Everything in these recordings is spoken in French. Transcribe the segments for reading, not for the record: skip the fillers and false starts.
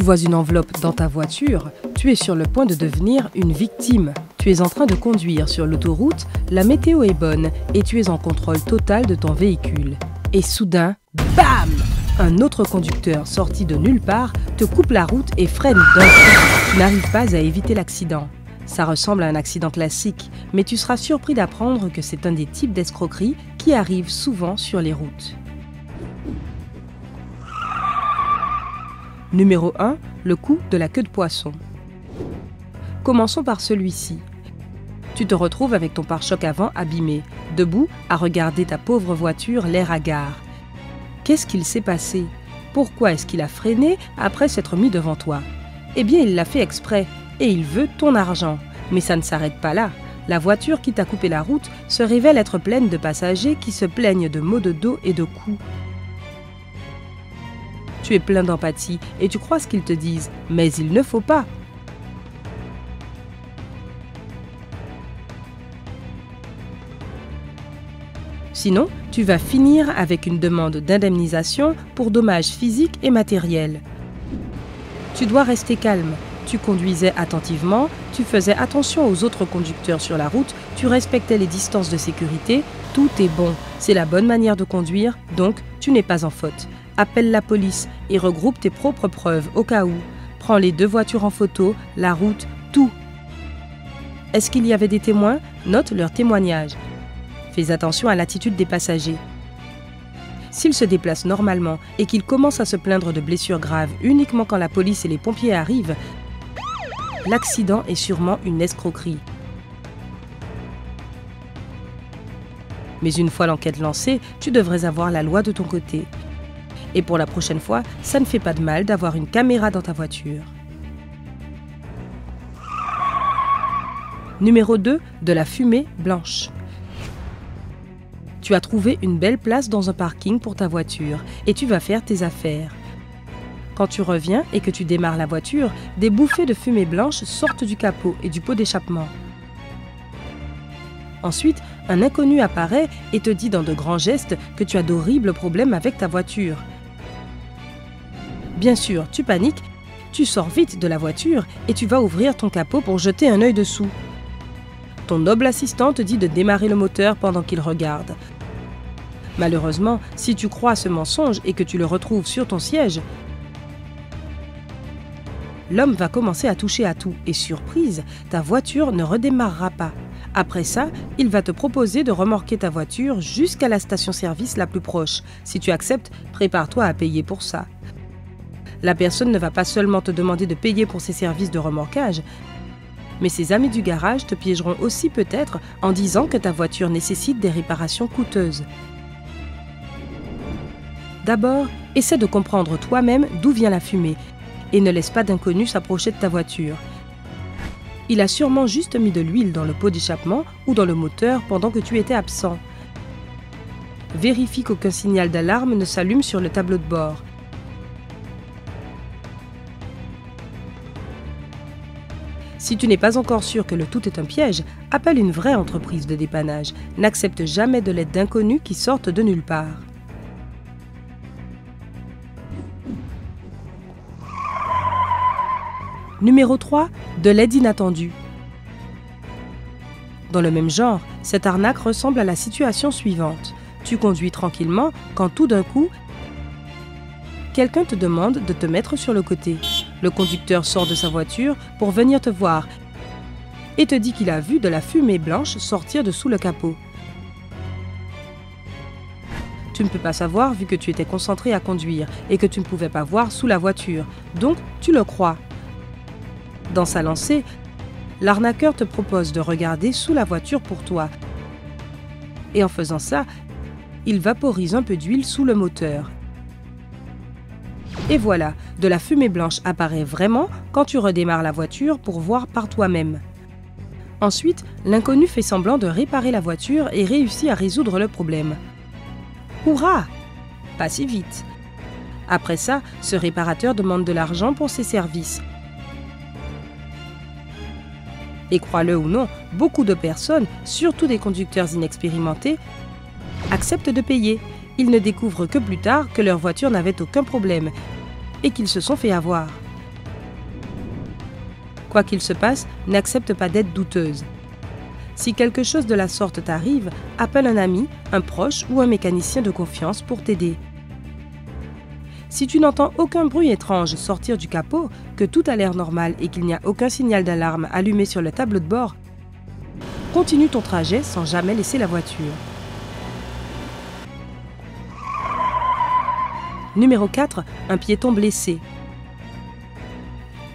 tu vois une enveloppe dans ta voiture, tu es sur le point de devenir une victime. Tu es en train de conduire sur l'autoroute, la météo est bonne et tu es en contrôle total de ton véhicule. Et soudain, bam! Un autre conducteur sorti de nulle part te coupe la route et freine d'un coup. Tu n'arrives pas à éviter l'accident. Ça ressemble à un accident classique, mais tu seras surpris d'apprendre que c'est un des types d'escroqueries qui arrivent souvent sur les routes. Numéro 1, le coup de la queue de poisson. Commençons par celui-ci. Tu te retrouves avec ton pare-choc avant abîmé, debout à regarder ta pauvre voiture l'air hagard. Qu'est-ce qu'il s'est passé? Pourquoi est-ce qu'il a freiné après s'être mis devant toi? Eh bien, il l'a fait exprès et il veut ton argent. Mais ça ne s'arrête pas là. La voiture qui t'a coupé la route se révèle être pleine de passagers qui se plaignent de maux de dos et de coups. Tu es plein d'empathie et tu crois ce qu'ils te disent, mais il ne faut pas. Sinon, tu vas finir avec une demande d'indemnisation pour dommages physiques et matériels. Tu dois rester calme. Tu conduisais attentivement, tu faisais attention aux autres conducteurs sur la route, tu respectais les distances de sécurité, tout est bon. C'est la bonne manière de conduire, donc tu n'es pas en faute. Appelle la police et regroupe tes propres preuves au cas où. Prends les 2 voitures en photo, la route, tout. Est-ce qu'il y avait des témoins? Note leurs témoignages. Fais attention à l'attitude des passagers. S'ils se déplacent normalement et qu'ils commencent à se plaindre de blessures graves uniquement quand la police et les pompiers arrivent, l'accident est sûrement une escroquerie. Mais une fois l'enquête lancée, tu devrais avoir la loi de ton côté. Et pour la prochaine fois, ça ne fait pas de mal d'avoir une caméra dans ta voiture. Numéro 2, de la fumée blanche. Tu as trouvé une belle place dans un parking pour ta voiture et tu vas faire tes affaires. Quand tu reviens et que tu démarres la voiture, des bouffées de fumée blanche sortent du capot et du pot d'échappement. Ensuite, un inconnu apparaît et te dit dans de grands gestes que tu as d'horribles problèmes avec ta voiture. Bien sûr, tu paniques, tu sors vite de la voiture et tu vas ouvrir ton capot pour jeter un œil dessous. Ton noble assistant te dit de démarrer le moteur pendant qu'il regarde. Malheureusement, si tu crois à ce mensonge et que tu le retrouves sur ton siège, l'homme va commencer à toucher à tout et surprise, ta voiture ne redémarrera pas. Après ça, il va te proposer de remorquer ta voiture jusqu'à la station-service la plus proche. Si tu acceptes, prépare-toi à payer pour ça. La personne ne va pas seulement te demander de payer pour ses services de remorquage, mais ses amis du garage te piégeront aussi peut-être en disant que ta voiture nécessite des réparations coûteuses. D'abord, essaie de comprendre toi-même d'où vient la fumée et ne laisse pas d'inconnu s'approcher de ta voiture. Il a sûrement juste mis de l'huile dans le pot d'échappement ou dans le moteur pendant que tu étais absent. Vérifie qu'aucun signal d'alarme ne s'allume sur le tableau de bord. Si tu n'es pas encore sûr que le tout est un piège, appelle une vraie entreprise de dépannage. N'accepte jamais de l'aide d'inconnus qui sortent de nulle part. Numéro 3, de l'aide inattendue. Dans le même genre, cette arnaque ressemble à la situation suivante. Tu conduis tranquillement quand tout d'un coup, quelqu'un te demande de te mettre sur le côté. Le conducteur sort de sa voiture pour venir te voir et te dit qu'il a vu de la fumée blanche sortir de sous le capot. Tu ne peux pas savoir vu que tu étais concentré à conduire et que tu ne pouvais pas voir sous la voiture, donc tu le crois. Dans sa lancée, l'arnaqueur te propose de regarder sous la voiture pour toi. Et en faisant ça, il vaporise un peu d'huile sous le moteur. Et voilà, de la fumée blanche apparaît vraiment quand tu redémarres la voiture pour voir par toi-même. Ensuite, l'inconnu fait semblant de réparer la voiture et réussit à résoudre le problème. Hurrah! Pas si vite. Après ça, ce réparateur demande de l'argent pour ses services. Et crois-le ou non, beaucoup de personnes, surtout des conducteurs inexpérimentés, acceptent de payer. Ils ne découvrent que plus tard que leur voiture n'avait aucun problème et qu'ils se sont fait avoir. Quoi qu'il se passe, n'accepte pas d'aide douteuse. Si quelque chose de la sorte t'arrive, appelle un ami, un proche ou un mécanicien de confiance pour t'aider. Si tu n'entends aucun bruit étrange sortir du capot, que tout a l'air normal et qu'il n'y a aucun signal d'alarme allumé sur le tableau de bord, continue ton trajet sans jamais laisser la voiture. Numéro 4. Un piéton blessé.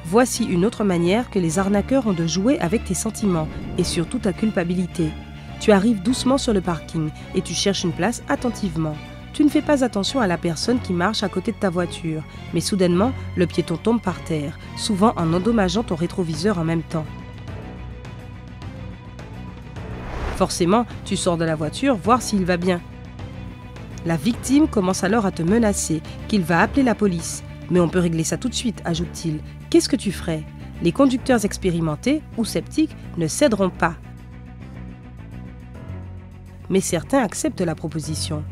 Voici une autre manière que les arnaqueurs ont de jouer avec tes sentiments et surtout ta culpabilité. Tu arrives doucement sur le parking et tu cherches une place attentivement. Tu ne fais pas attention à la personne qui marche à côté de ta voiture, mais soudainement, le piéton tombe par terre, souvent en endommageant ton rétroviseur en même temps. Forcément, tu sors de la voiture voir s'il va bien. La victime commence alors à te menacer qu'il va appeler la police. Mais on peut régler ça tout de suite, ajoute-t-il. Qu'est-ce que tu ferais? Les conducteurs expérimentés ou sceptiques ne céderont pas. Mais certains acceptent la proposition.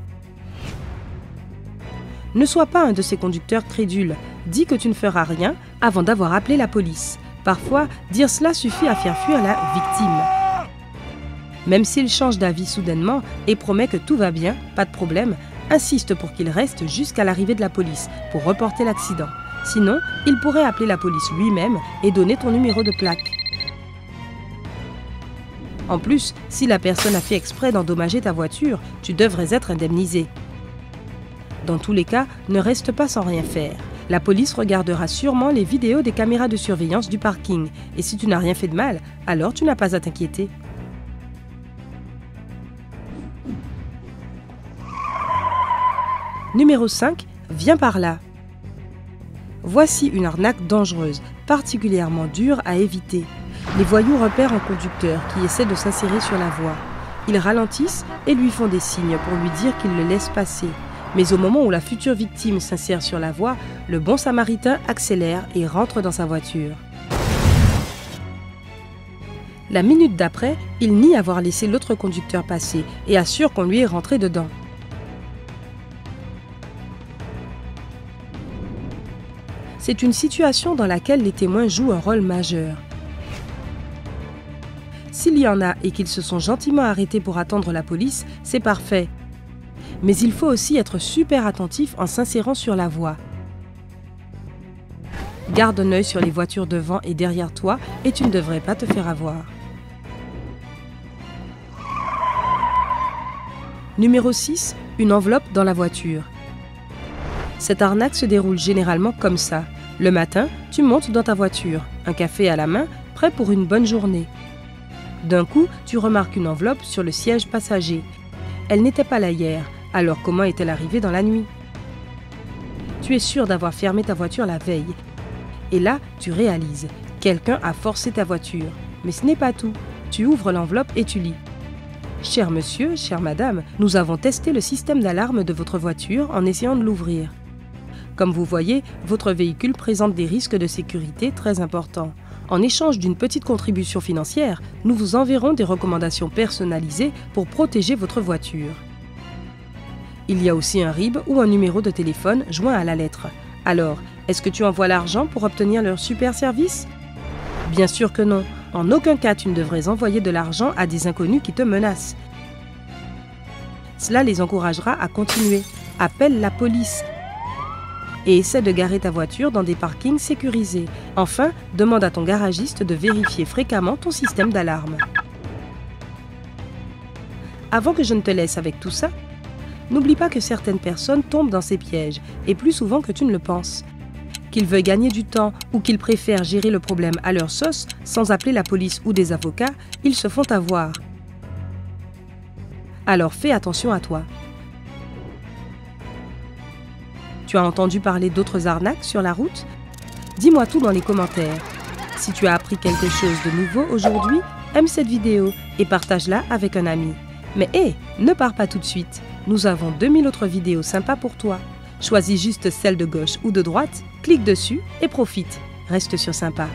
Ne sois pas un de ces conducteurs crédules. Dis que tu ne feras rien avant d'avoir appelé la police. Parfois, dire cela suffit à faire fuir la victime. Même s'il change d'avis soudainement et promet que tout va bien, pas de problème, insiste pour qu'il reste jusqu'à l'arrivée de la police pour reporter l'accident. Sinon, il pourrait appeler la police lui-même et donner ton numéro de plaque. En plus, si la personne a fait exprès d'endommager ta voiture, tu devrais être indemnisé. Dans tous les cas, ne reste pas sans rien faire. La police regardera sûrement les vidéos des caméras de surveillance du parking. Et si tu n'as rien fait de mal, alors tu n'as pas à t'inquiéter. Numéro 5. Viens par là. Voici une arnaque dangereuse, particulièrement dure à éviter. Les voyous repèrent un conducteur qui essaie de s'insérer sur la voie. Ils ralentissent et lui font des signes pour lui dire qu'ils le laissent passer. Mais au moment où la future victime s'insère sur la voie, le bon samaritain accélère et rentre dans sa voiture. La minute d'après, il nie avoir laissé l'autre conducteur passer et assure qu'on lui est rentré dedans. C'est une situation dans laquelle les témoins jouent un rôle majeur. S'il y en a et qu'ils se sont gentiment arrêtés pour attendre la police, c'est parfait. Mais il faut aussi être super attentif en s'insérant sur la voie. Garde un œil sur les voitures devant et derrière toi et tu ne devrais pas te faire avoir. Numéro 6. Une enveloppe dans la voiture. Cette arnaque se déroule généralement comme ça. Le matin, tu montes dans ta voiture, un café à la main, prêt pour une bonne journée. D'un coup, tu remarques une enveloppe sur le siège passager. Elle n'était pas là hier, alors comment est-elle arrivée dans la nuit? Tu es sûr d'avoir fermé ta voiture la veille. Et là, tu réalises, quelqu'un a forcé ta voiture. Mais ce n'est pas tout. Tu ouvres l'enveloppe et tu lis. Cher monsieur, chère madame, nous avons testé le système d'alarme de votre voiture en essayant de l'ouvrir. Comme vous voyez, votre véhicule présente des risques de sécurité très importants. En échange d'une petite contribution financière, nous vous enverrons des recommandations personnalisées pour protéger votre voiture. Il y a aussi un RIB ou un numéro de téléphone joint à la lettre. Alors, est-ce que tu envoies l'argent pour obtenir leur super service? Bien sûr que non. En aucun cas tu ne devrais envoyer de l'argent à des inconnus qui te menacent. Cela les encouragera à continuer. Appelle la police. Et essaie de garer ta voiture dans des parkings sécurisés. Enfin, demande à ton garagiste de vérifier fréquemment ton système d'alarme. Avant que je ne te laisse avec tout ça, n'oublie pas que certaines personnes tombent dans ces pièges, et plus souvent que tu ne le penses. Qu'ils veuillent gagner du temps ou qu'ils préfèrent gérer le problème à leur sauce, sans appeler la police ou des avocats, ils se font avoir. Alors fais attention à toi. Tu as entendu parler d'autres arnaques sur la route? Dis-moi tout dans les commentaires. Si tu as appris quelque chose de nouveau aujourd'hui, aime cette vidéo et partage-la avec un ami. Mais hé, ne pars pas tout de suite. Nous avons 2000 autres vidéos sympas pour toi. Choisis juste celle de gauche ou de droite, clique dessus et profite. Reste sur Sympa.